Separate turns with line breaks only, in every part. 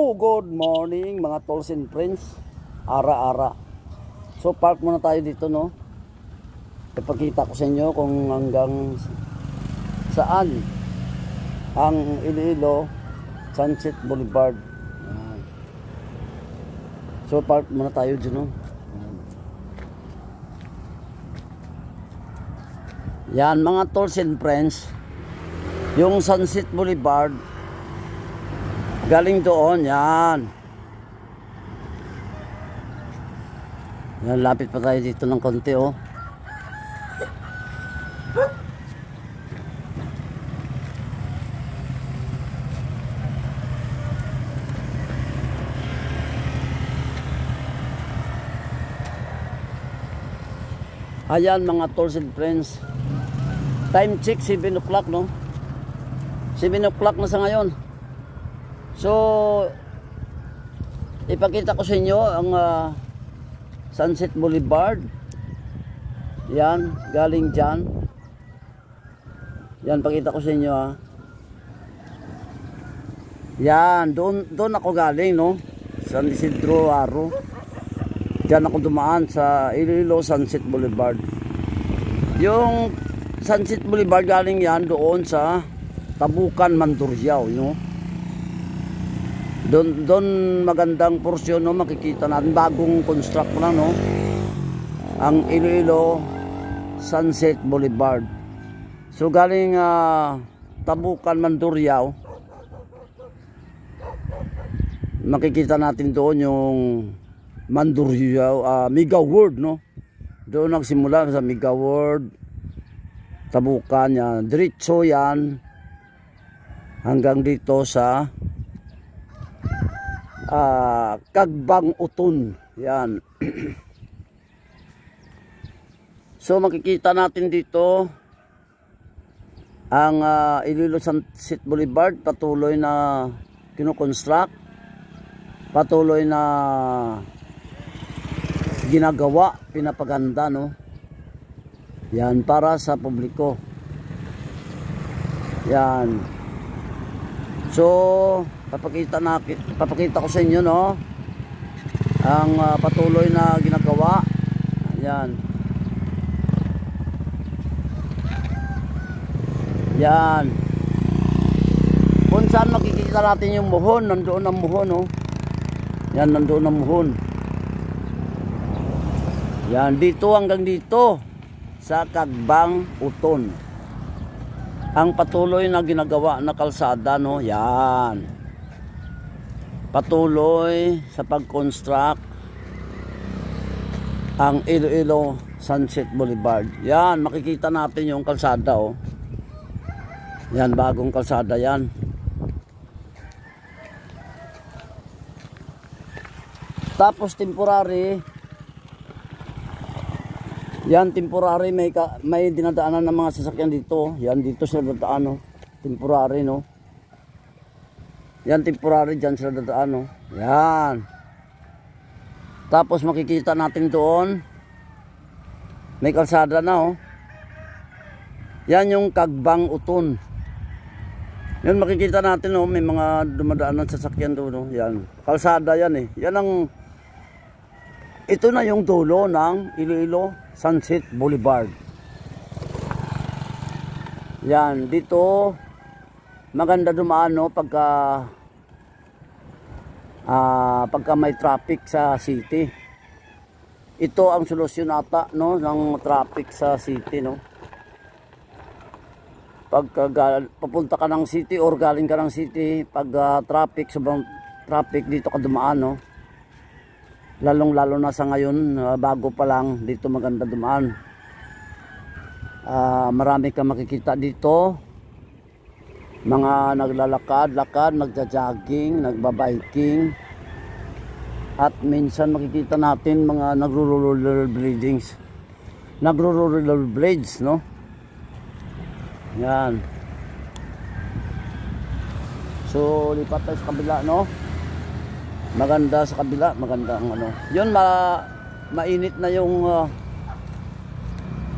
Good morning mga tolls and friends. Ara-ara. So park muna tayo dito, no. Ipakita ko sa inyo kung hanggang saan ang Iloilo Sunset Boulevard. Ayan. So park muna tayo dyan, no. Yan mga tolls and friends, yung Sunset Boulevard galing doon, yan. Yan, lapit pa tayo dito ng konti, oh. Ayan mga tolls and friends. Time check 7 o'clock, no? 7 o'clock na sa ngayon. So ipakita ko sa inyo ang Sunset Boulevard. Yan, galing dyan. Yan, pakita ko sa inyo, ha. Yan, doon ako galing, no? San Isidro Aro. Diyan ako dumaan sa Iloilo Sunset Boulevard. Yung Sunset Boulevard galing yan doon sa Tabukan, Mandurriao, you know? Doon magandang porsyon, no, makikita natin, bagong construct lang, no, ang Iloilo Sunset Boulevard. So galing Tabukan, Mandurriao, makikita natin doon yung Mandurriao, Mega World, no. Doon nagsimula sa Mega World, Tabukan, yan, diretso yan hanggang dito sa Kagbang Uton. Yan. So makikita natin dito ang Iloilo Sunset Boulevard, patuloy na kinoconstruct, patuloy na ginagawa, pinapaganda, no. Yan, para sa publiko. Yan. So papakita ko sa inyo, no, ang patuloy na ginagawa. Yan. Yan. Kung saan makikita natin yung muhon, nandoon ang muhon, no. Yan, nandoon ang muhon. Yan, dito hanggang dito sa Kagbang Uton ang patuloy na ginagawa na kalsada, no. Yan, patuloy sa pag-construct ang Iloilo Sunset Boulevard. Yan, makikita natin yung kalsada, oh. Yan, bagong kalsada yan. Tapos temporary, yan, temporary, may dinadaanan ng mga sasakyan dito. Yan, dito sila dadaan, no. Temporary, no. Yan, temporary, dyan sila dadaan, no. Yan. Tapos makikita natin doon, may kalsada na, oh. Yan yung Kagbang Uton. Yan, makikita natin, oh, may mga dumadaan ng sasakyan doon, no. Yan, kalsada yan, eh. Yan ang, ito na yung dulo ng Iloilo Sunset Boulevard. Yan, dito maganda dumaan, no, pagka may traffic sa city. Ito ang solusyon ata, no, ng traffic sa city, no. Pagka papunta ka ng city or galing ka ng city, pag traffic, sobrang traffic, dito ka dumaan, no. Lalong-lalo na sa ngayon, bago pa lang, dito maganda dumaan. Marami kang makikita dito. Mga naglalakad-lakad, nagja-jogging, nagba-biking. At minsan makikita natin mga nagro-rollerblades. Nagro-rollerblades, no? Yan. So, lipat tayo sa kabila, no? Maganda sa kabila, maganda ang ano. Yun, mainit na yung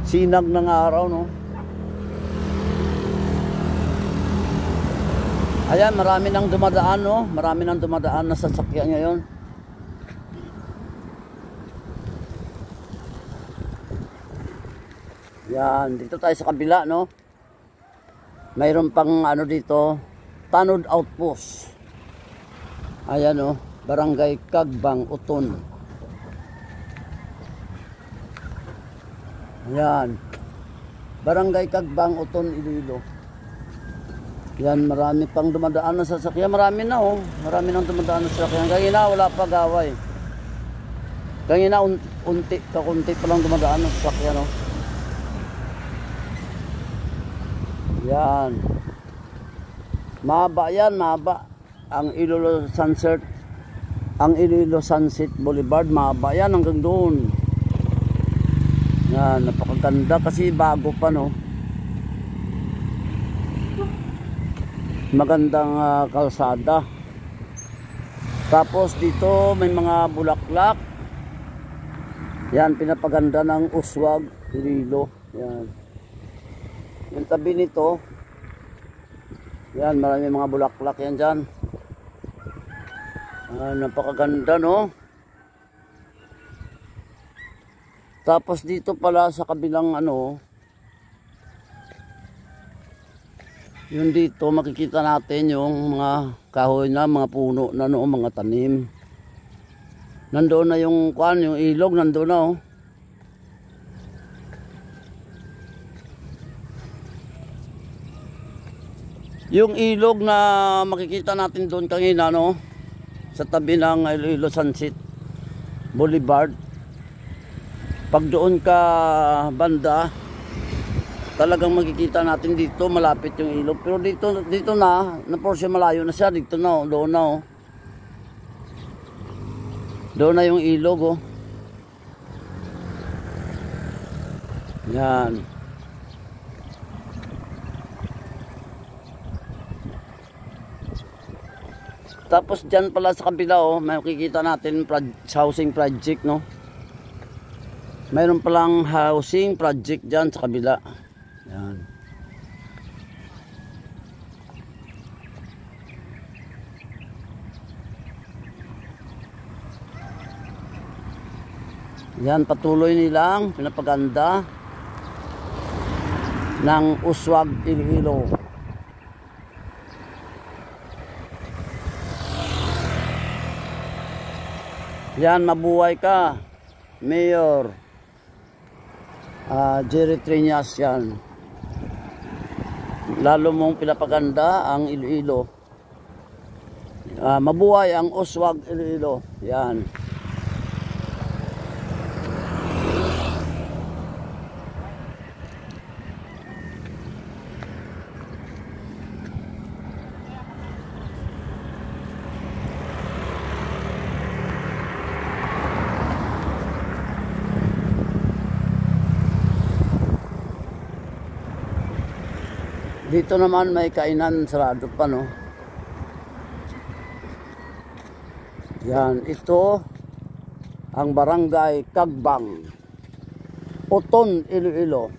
sinag ng araw, no. Ayan, marami nang dumadaan, no? Marami nang dumadaan na sasakyan ngayon. Yan, dito tayo sa kabila, no? Mayroon pang ano dito, Tanod Outpost. Ayan, no? Barangay Kagbang, Uton. Ayan. Barangay Kagbang, Uton, Iloilo. Yan, marami pang dumadaan na sasakyan. Marami na, oh. Marami nang dumadaan na sasakyan. Kanina, wala pa gaway. Kanina, kakunti pa lang dumadaan na sasakyan, oh. Yan. Mahaba yan, mahaba. Ang Iloilo Sunset, ang Iloilo Sunset Boulevard, mahaba yan hanggang doon. Yan, napakaganda kasi bago pa, no. Magandang kalsada. Tapos dito may mga bulaklak. Yan, pinapaganda ng Uswag, Iloilo. Yan. Yung tabi nito, yan, marami mga bulaklak yan dyan. Napakaganda, no? Tapos dito pala sa kabilang ano, yun dito makikita natin yung mga kahoy na, mga puno na noong mga tanim. Nandoon na yung kuan, yung ilog nandoon na, oh. Yung ilog na makikita natin doon kanina, no, sa tabi ng Iloilo Sunset Boulevard. Pag doon ka banda, talagang makikita natin dito malapit yung ilog. Pero dito na portion malayo na siya. Dito na, oh, doon na, oh. Doon na yung ilog, oh. Yan. Tapos dyan pala sa kabila, oh, makikita natin housing project, no. Mayroon palang housing project dyan sa kabila. Yan. Yan, patuloy nilang pinapaganda ng Uswag, Iloilo. Yan, mabuhay ka, Mayor Jerry Triñas. Yan, lalo mong pinapaganda ang Iloilo. Mabuhay ang Uswag, Iloilo. Yan. Dito naman may kainan, sarado pa, no. Yan, ito ang Barangay Kagbang, Uton, Iloilo.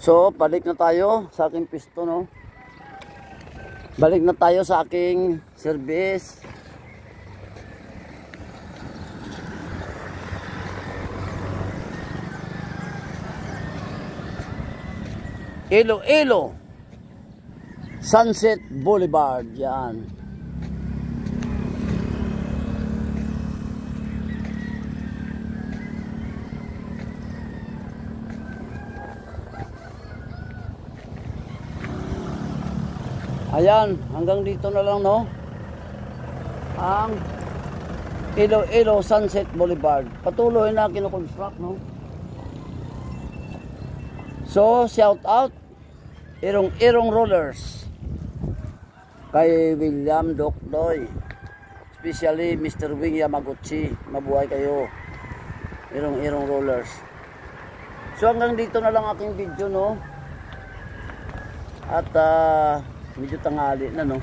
So, balik na tayo sa aking pisto, no. Balik na tayo sa aking service. Iloilo Sunset Boulevard. Yan. Ayan, hanggang dito na lang, no, ang Iloilo Sunset Boulevard. Patuloy na kinoconstruct, no. So, shout out Irong Rollers, kay William Dokdoy, especially Mr. Wing Yamaguchi. Mabuhay kayo, Irong Rollers. So, hanggang dito na lang aking video, no. At medyo tanghali na, no.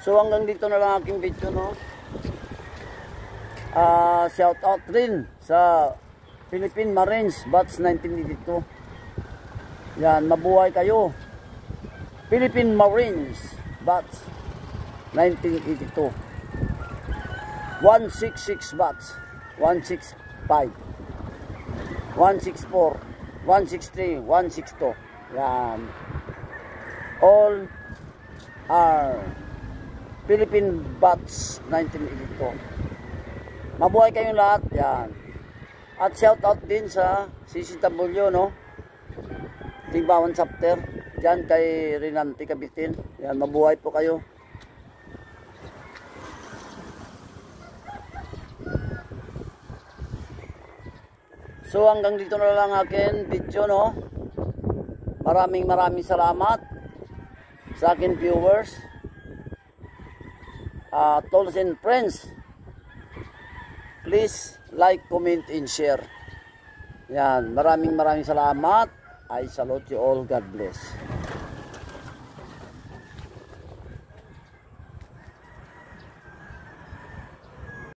So hanggang dito na lang aking video, no. Shout out rin sa Philippine Marines Batch 1982. Yan, mabuhay kayo. Philippine Marines Batch 1982. 166 Batch, 165, 164, 163, 162. Yan. All are Philippine Batch 1982. Mabuhay kayong lahat. Yan. At shout out din sa CCW, no. Tigbawan chapter. Diyan kay Rinanti Kabitin. Yan, mabuhay po kayo. So hanggang dito na lang akin video, no. Maraming salamat sa akin viewers. Tolls and friends. Please like, comment, and share. Yan, maraming salamat. I salute you all. God bless.